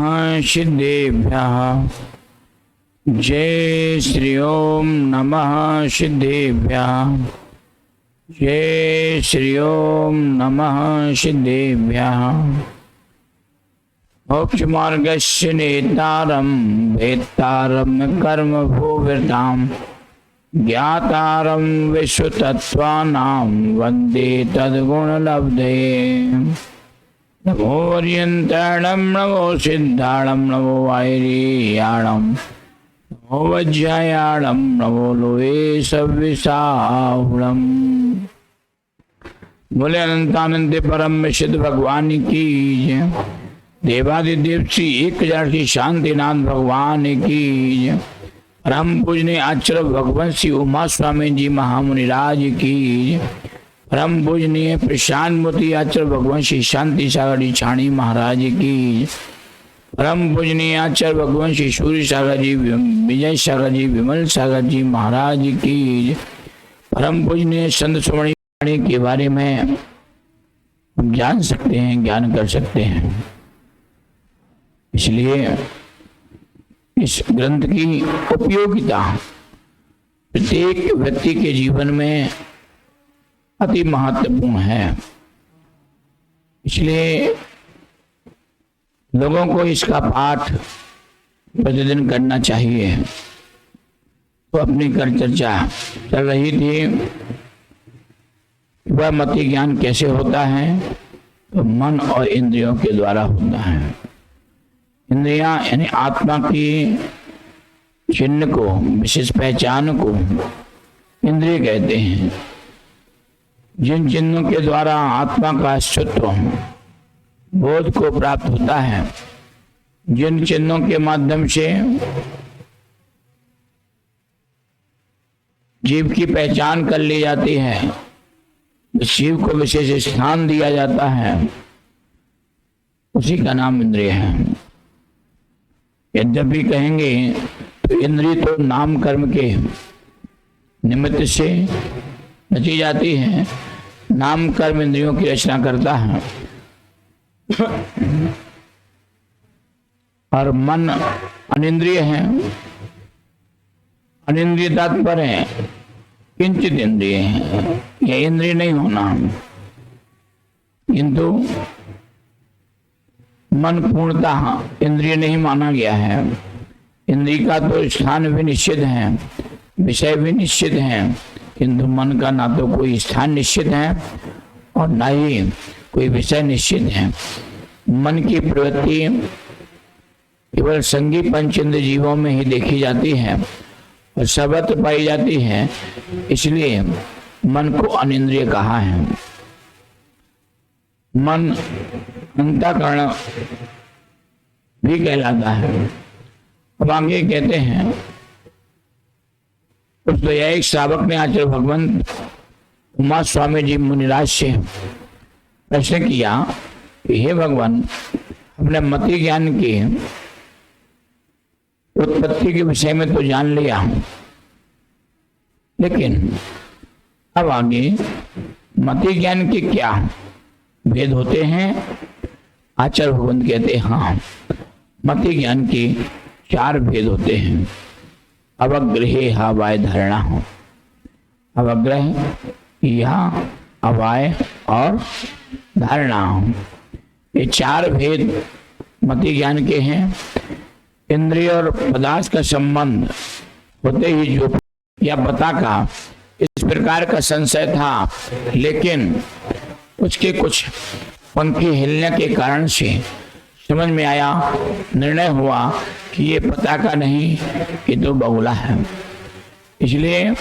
सिद्धेभ्यः। जय श्री ओम नमः सिद्धेभ्यः। जय श्री ओम नमः सिद्धेभ्यः। मोक्षमार्गस्य नेतारं वेत्तारं कर्मभूवितां ज्ञातारं विश्वतत्त्वानां वन्दे तद्गुणलब्धये। नमो पर्यन्ताणं नमो सिद्धाणं नमो वैरीयाणं नमो वज्रयाणं नमो लोये सविसाहुणम्। बोले अनंतानंद परम सिद्ध भगवान की जय। देवादिदेव श्री 1000 की शांतिनाथ भगवान की जय। परम पूजनीय आचार्य भगवान श्री उमा स्वामी जी महामुनिराज की जय। परम पूजनीय प्रशांत मूर्ति आचार्य भगवान श्री शांति सागर छाणी महाराज की। परम पूजनीय आचार्य भगवान श्री सूर्य सागर जी, विजय सागर जी, विमल सागर जी महाराज की। परम पूजनीय संत सुमणि के बारे में हम जान सकते हैं, ज्ञान कर सकते हैं। इसलिए इस ग्रंथ की उपयोगिता प्रत्येक व्यक्ति के जीवन में अति महत्वपूर्ण है। इसलिए लोगों को इसका पाठ प्रतिदिन करना चाहिए। तो अपनी कर चर्चा चल रही थी, वह मति ज्ञान कैसे होता है, तो मन और इंद्रियों के द्वारा होता है। इंद्रियां यानी आत्मा की चिन्ह को, विशेष पहचान को इंद्रिय कहते हैं। जिन चिन्हों के द्वारा आत्मा का अस्तित्व बोध को प्राप्त होता है, जिन चिन्हों के माध्यम से जीव की पहचान कर ली जाती है, शिव को विशेष स्थान दिया जाता है, उसी का नाम इंद्रिय है। यद्यपि कहेंगे तो इंद्रिय तो नाम कर्म के निमित्त से रची जाती है। नाम कर्म इंद्रियों की रचना करता है और मन अनिंद्रिय है। अनिंद्रिय तात्पर्य है किंचित इंद्रिय है, यह इंद्रिय नहीं होना। किंतु मन पूर्णतः इंद्रिय नहीं माना गया है। इंद्रिय का तो स्थान भी निश्चित है, विषय भी निश्चित है, किंतु मन का ना तो कोई स्थान निश्चित है और ना ही कोई विषय निश्चित है। मन की प्रवृत्ति केवल संगी पंचेंद्र जीवों में ही देखी जाती है और सर्वत्र पाई जाती है। इसलिए मन को अनिंद्रिय कहा है। मन अंतःकरण भी कहलाता है। अब आगे कहते हैं, उस एक श्रावक ने आचार्य भगवान उमा स्वामी जी मुनिराज से प्रश्न किया कि हे भगवान, हमने मति ज्ञान की उत्पत्ति के विषय में तो जान लिया, लेकिन अब आगे मति ज्ञान के क्या भेद होते हैं? आचार्य भगवान कहते हैं, हाँ, मति ज्ञान के 4 भेद होते हैं। अवग्रह हवाय धारणा हो, अवग्रह या अवाय और धारणा हो, ये 4 भेद मति ज्ञान के हैं। इंद्रिय और पदार्थ का संबंध होते ही जो या पता का इस प्रकार का संशय था, लेकिन उसके कुछ पंखे हिलने के कारण से समझ में आया, निर्णय हुआ कि ये पता का नहीं, ये तो बहुला है। इसलिए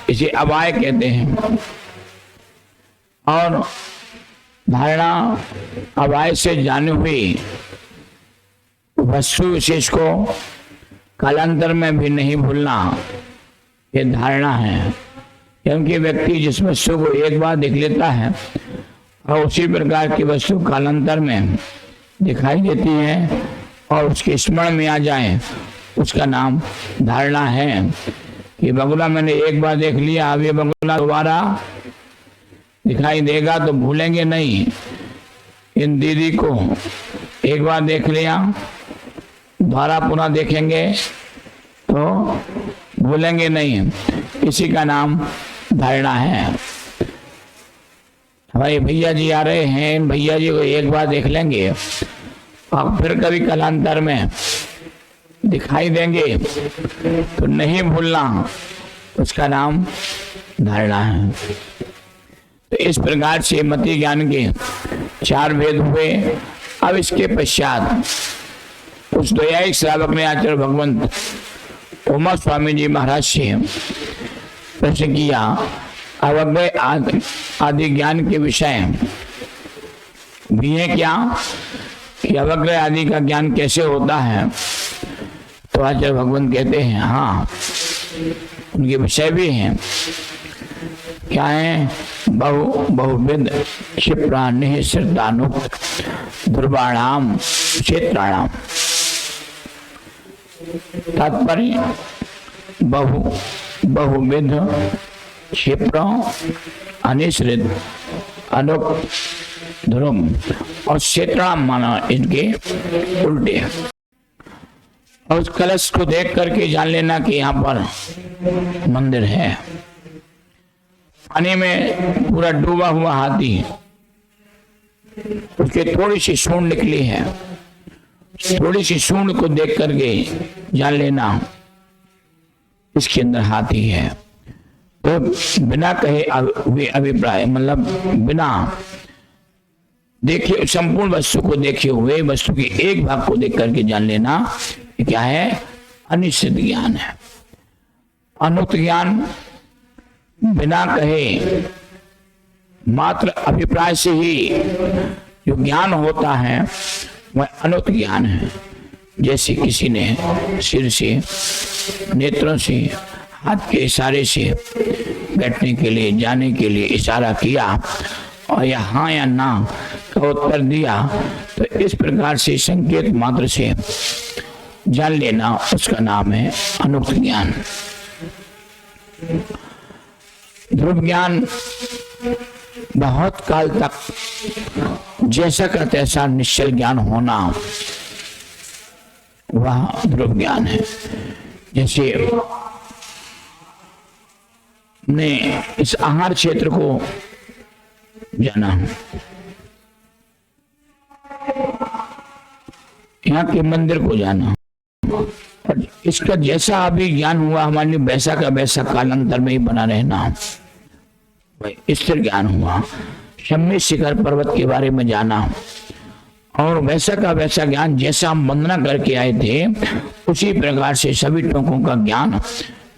इसे अवाय कहते हैं। और धारणा अवाय से जानी हुई वस्तु विशेष को कालांतर में भी नहीं भूलना, ये धारणा है। क्योंकि व्यक्ति जिस वस्तु को एक बार देख लेता है और उसी प्रकार की वस्तु कालांतर में दिखाई देती है और उसके स्मरण में आ जाए, उसका नाम धारणा है। कि बगुला मैंने एक बार देख लिया, अब ये बगुला दोबारा दिखाई देगा तो भूलेंगे नहीं। इन दीदी को एक बार देख लिया दोबारा पुनः देखेंगे तो भूलेंगे नहीं। इसी का नाम धारणा है। हमारे भैया जी आ रहे हैं, भैया जी को एक बार देख लेंगे और फिर कभी कालांतर में दिखाई देंगे तो नहीं भूलना, उसका नाम धारणा है। तो इस प्रकार से मति ज्ञान के 4 भेद हुए। अब इसके पश्चात उस द्वैयायिक श्रावक ने आचार्य भगवंत उमा स्वामी जी महाराज से प्रश्न किया, अवगय आदि ज्ञान के विषय भी है क्या, कि अवगय आदि का ज्ञान कैसे होता है? तो आचार्य भगवंत कहते हैं हाँ, उनके विषय भी हैं। क्या है? बहुविध क्षिप्रान्य श्रद्धानुक्त ध्रुवाणाम क्षेत्राणाम। तात्पर्य बहुविध क्षिप्र अनिश्रित अनुक्त ध्रुव और क्षेत्राणाम माना इनके उल्टे। और उस कलश को देख करके जान लेना कि यहाँ पर मंदिर है। पानी में पूरा डूबा हुआ हाथी, उसके थोड़ी सी सूंड निकली है, थोड़ी सी सूंड को देख करके जान लेना इसके अंदर हाथी है। तो बिना कहे अभिप्राय, मतलब बिना देखे संपूर्ण वस्तु को देखे हुए वस्तु के एक भाग को देख करके जान लेना ये क्या है? अनिश्चित ज्ञान है। अनुक्त ज्ञान बिना कहे मात्र अभिप्राय से ही जो ज्ञान होता है वह अनुक्त ज्ञान है। जैसे किसी ने सिर से, नेत्रों से, हाथ के इशारे से बैठने के लिए, जाने के लिए इशारा किया और या हाँ या ना का उत्तर दिया, तो इस प्रकार से संकेत मात्र से जान लेना उसका नाम है अनुक्त ज्ञान। ध्रुव ज्ञान बहुत काल तक जैसा का तैसा निश्चल ज्ञान होना, वह ध्रुव ज्ञान है। जैसे ने इस आहार क्षेत्र को जाना, यहाँ के मंदिर को जाना, और इसका जैसा अभी ज्ञान हुआ हमारे लिए वैसा का वैसा कालांतर में ही बना रहना, स्थिर ज्ञान हुआ। शम्य शिखर पर्वत के बारे में जाना और वैसा का वैसा ज्ञान जैसा हम वंदना करके आए थे उसी प्रकार से सभी टोकों का ज्ञान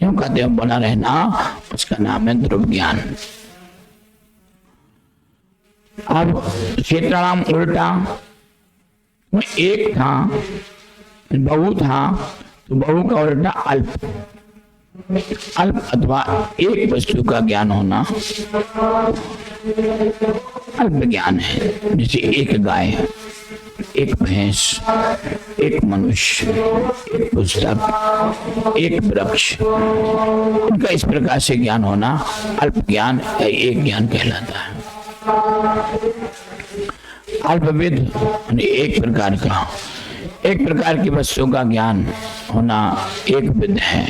यूं कहते हैं बना रहना, उसका नाम है ध्रुव ज्ञान। अब क्षेत्राणाम उल्टा, एक था बहु था, तो बहु का उल्टा अल्प। अल्प अथवा एक वस्तु का ज्ञान होना अल्प ज्ञान है। जैसे एक गाय, एक भैंस, एक मनुष्य, एक पुस्तक, एक वृक्ष, इनका इस प्रकार से ज्ञान होना अल्प ज्ञान या एक ज्ञान कहलाता है। अल्पविद एक प्रकार का, एक प्रकार की वस्तु का ज्ञान होना एक विद है।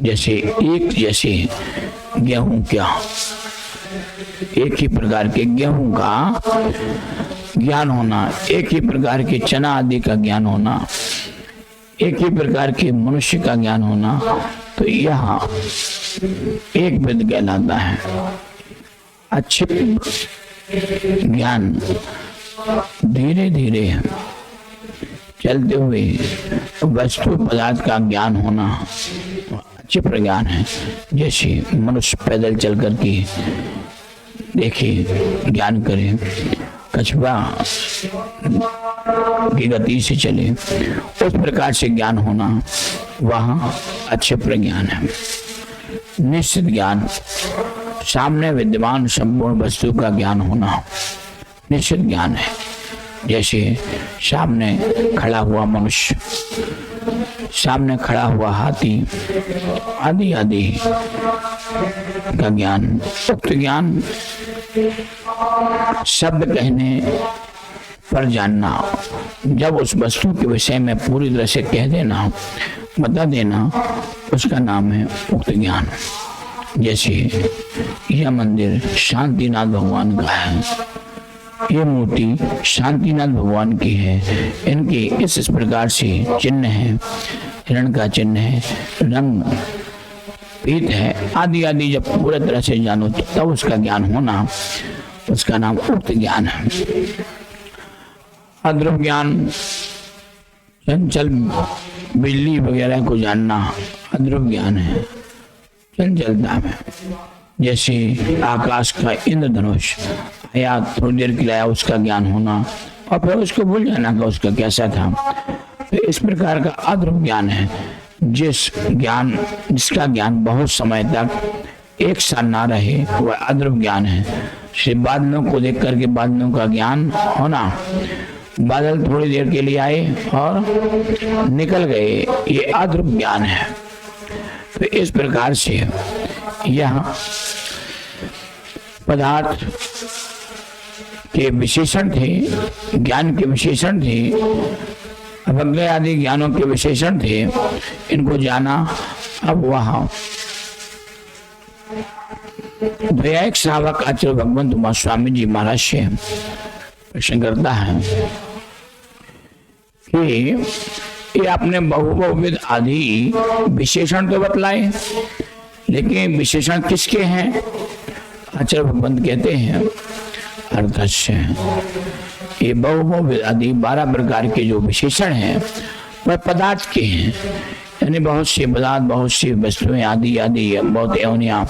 जैसे एक जैसे गेहूं, क्या एक ही प्रकार के गेहूं का ज्ञान होना, एक ही प्रकार के चना आदि का ज्ञान होना, एक ही प्रकार के मनुष्य का ज्ञान होना, तो यह एक विद कहलाता है। अच्छे ज्ञान धीरे धीरे चलते हुए वस्तु पदार्थ का ज्ञान होना अच्छे प्रज्ञान है। जैसे मनुष्य पैदल चल कर के देखे, ज्ञान करे, कछुआ की गति से चले, उस प्रकार से ज्ञान होना वह अच्छे प्रज्ञान है। निश्चित ज्ञान, सामने विद्यमान संपूर्ण वस्तु का ज्ञान होना निश्चित ज्ञान है। जैसे सामने खड़ा हुआ मनुष्य, सामने खड़ा हुआ हाथी आदि आदि का ज्ञान। उक्त ज्ञान शब्द कहने पर जानना, जब उस वस्तु के विषय में पूरी तरह से कह देना, बता देना, उसका नाम है उक्त ज्ञान। जैसे यह मंदिर शांतिनाथ भगवान का है, ये मूर्ति शांतिनाथ भगवान की है, इनके इस प्रकार से चिन्ह है, हिरण का चिन्ह है, रंग पीत है, आदि आदि जब पूरी तरह से जानो तो तब उसका ज्ञान होना, उसका नाम उक्त ज्ञान है। अद्रव्य ज्ञान, चंचल बिजली वगैरह को जानना अद्रव्य ज्ञान है, चंचलता में। जैसे आकाश का इंद्रधनुष आया, थोड़ी देर के लिए उसका ज्ञान होना और फिर उसको भूल जाना कि उसका कैसा था, तो इस प्रकार का अद्रव्य ज्ञान है। जिसका ज्ञान बहुत समय तक एक साथ ना रहे वह अद्रव्य ज्ञान है। सिर्फ बादलों को देख करके बादलों का ज्ञान होना, बादल थोड़ी देर के लिए आए और निकल गए, ये अद्रव्य ज्ञान है। तो इस प्रकार से यह पदार्थ के विशेषण थे, ज्ञान के विशेषण थे, अवज्ञा आदि ज्ञानों के विशेषण थे, इनको जाना। अब वह द्वैयायिक श्रावक आचार्य भगवंत उमा स्वामी जी महाराज से प्रश्न करता है कि ये आपने बहुविध आदि विशेषण तो बतलाए, लेकिन विशेषण किसके हैं? आचार्य भगवंत कहते हैं अर्थस्य। ये बहुविध आदि 12 प्रकार के जो विशेषण हैं वह पदार्थ के हैं, यानी बहुत से पदार्थ, बहुत सी वस्तुएं आदि आदि बहुत एवनिया।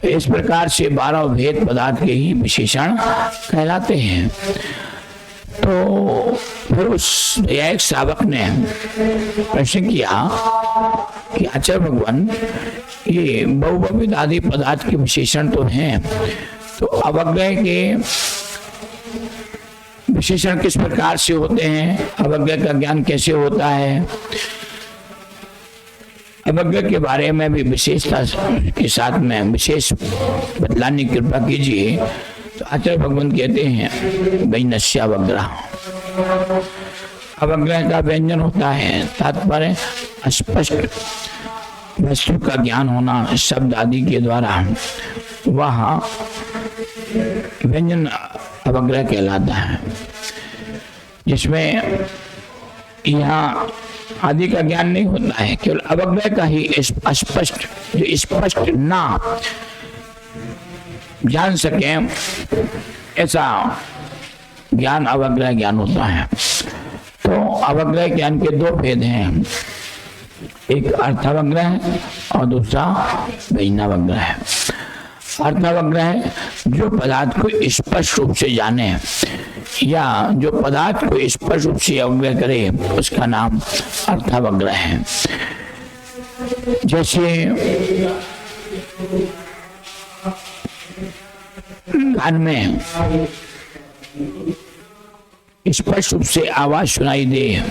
तो इस प्रकार से 12 भेद पदार्थ के ही विशेषण कहलाते हैं। तो फिर उस एक श्रावक ने प्रश्न किया कि आचार्य भगवान, ये बहुविध आदि पदार्थ के विशेषण तो हैं, तो अवज्ञा के विशेषण किस प्रकार से होते हैं? अवज्ञा का ज्ञान कैसे होता है? अवज्ञा के बारे में भी विशेषता के साथ में विशेष बतलाने की कृपा कीजिए। तो आचार्य भगवान कहते हैं वैनस्यावग्रह, अवज्ञा का व्यंजन होता है, तात्पर्य स्पष्ट वस्तु का ज्ञान होना शब्द आदि के द्वारा, वह व्यंजन अवग्रह कहलाता है, जिसमें यहाँ आदि का ज्ञान नहीं होता है, केवल अवग्रह का ही स्पष्ट, जो स्पष्ट ना जान सके ऐसा ज्ञान अवग्रह ज्ञान होता है। तो अवग्रह ज्ञान के 2 भेद हैं, एक अर्थावग्रह है और दूसरा वैनावग्रह है। अर्थावग्रह है जो पदार्थ को स्पष्ट रूप से जाने, या जो पदार्थ को स्पष्ट रूप से अवग्रह करे, उसका नाम अर्थावग्रह है। जैसे कान में स्पष्ट रूप से आवाज सुनाई दे,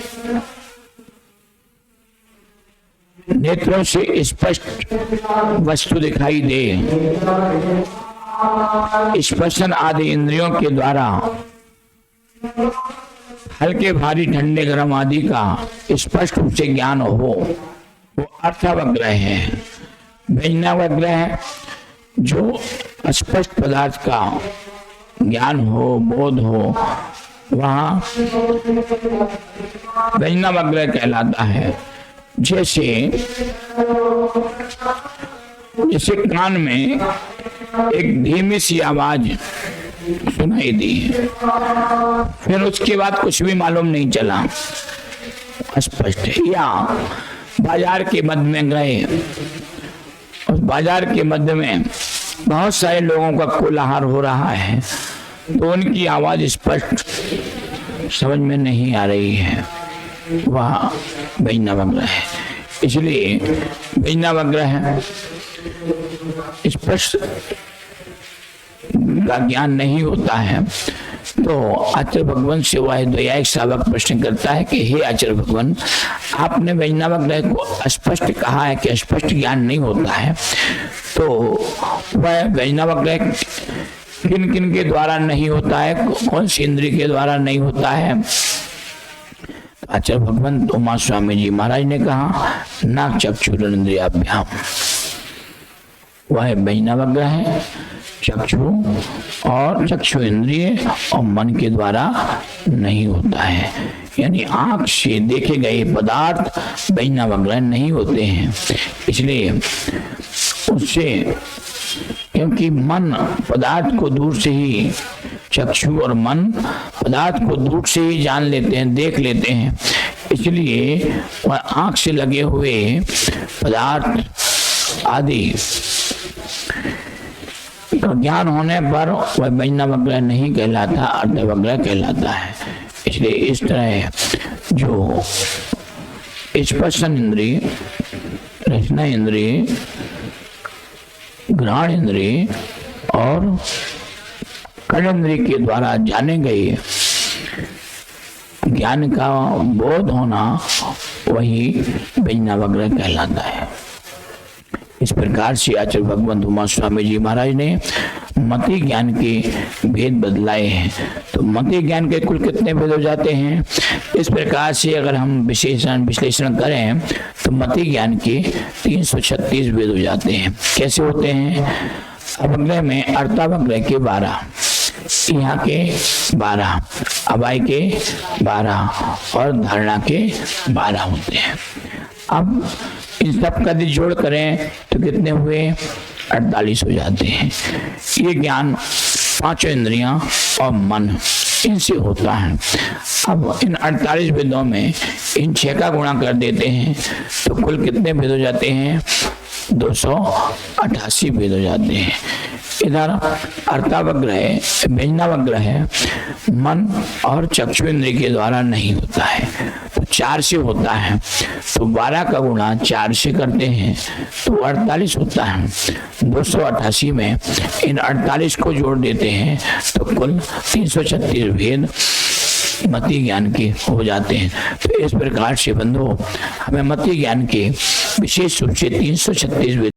नेत्रों से स्पष्ट वस्तु दिखाई दे, स्पर्शन आदि इंद्रियों के द्वारा हल्के भारी ठंडे गर्म आदि का स्पष्ट रूप से ज्ञान हो, वो अर्थावग्रह है। व्यंजनावग्रह है जो स्पष्ट पदार्थ का ज्ञान हो, बोध हो, वहां व्यंजनावग्रह कहलाता है। जैसे कान में एक धीमी सी आवाज सुनाई दी, फिर उसके बाद कुछ भी मालूम नहीं चला, स्पष्ट है। या बाजार के मध्य में गए, उस बाजार के मध्य में बहुत सारे लोगों का कोलाहल हो रहा है, तो उनकी आवाज स्पष्ट समझ में नहीं आ रही है, वह वैनावग्रह है। इसलिए वैनावग्रह है, स्पष्ट का ज्ञान नहीं होता है। तो आचार्य भगवान से वह द्वैयायिक श्रावक प्रश्न करता है कि हे आचार्य भगवान, आपने वैनावग्रह को स्पष्ट कहा है कि स्पष्ट ज्ञान नहीं होता है, तो वह वैनावग्रह किन किन के द्वारा नहीं होता है, कौन सी इंद्रिय के द्वारा नहीं होता है। आचार्य भगवंत उमा स्वामी जी महाराज ने कहा नाक चक्षुरेन्द्रियाभ्याम, वह बहिनावग्र है, चक्षु और चक्षु इंद्रिय और मन के द्वारा नहीं होता है। यानी आंख से देखे गए पदार्थ बहिनावग्र नहीं होते हैं। इसलिए उससे, क्योंकि मन पदार्थ को दूर से ही, चक्षु और मन पदार्थ को दूर से ही जान लेते हैं, देख लेते हैं, इसलिए वह आंख से लगे हुए पदार्थ आदि का ज्ञान होने पर वह बहिनावग्र नहीं कहलाता, अर्धवग्र कहलाता है। इसलिए इस तरह जो स्पर्शन इंद्रिय, रचना इंद्रिय, घ्राण इंद्रिय और कर्णेंद्रिय के द्वारा जाने गए ज्ञान का बोध होना वही बहिनावग्र कहलाता है। इस प्रकार से आचार्य भगवंत उमा स्वामी जी महाराज ने मति ज्ञान के भेद बदलाए हैं। तो मति ज्ञान के कुल कितने भेद हो जाते हैं? इस प्रकार से अगर हम विश्लेषण करें तो मति ज्ञान के 336 भेद हो जाते हैं। कैसे होते हैं? अवग्रह में अर्थावग्रह के 12, यहाँ के 12, अवाय के 12 और धारणा के 12 होते हैं। अब इन सब का यदि जोड़ करें तो कितने हुए? 48 हो जाते हैं। ये ज्ञान पांचों इंद्रियां और मन इनसे होता है। अब इन 48 भेदों में इन 6 का गुणा कर देते हैं तो कुल कितने भेद हो जाते हैं? 288 भेद हो जाते हैं। इधर अर्थावग्रह, बहिनावग्रह है, मन और चक्षु इंद्रिय के द्वारा नहीं होता है, तो 4 से होता है। तो 12 का गुणा 4 से करते हैं तो 48 होता है। 288 में इन 48 को जोड़ देते हैं तो कुल 336 भेद मति ज्ञान के हो जाते हैं। तो इस प्रकार से बंधु हमें मति ज्ञान के विशेष रूप से 336 भेद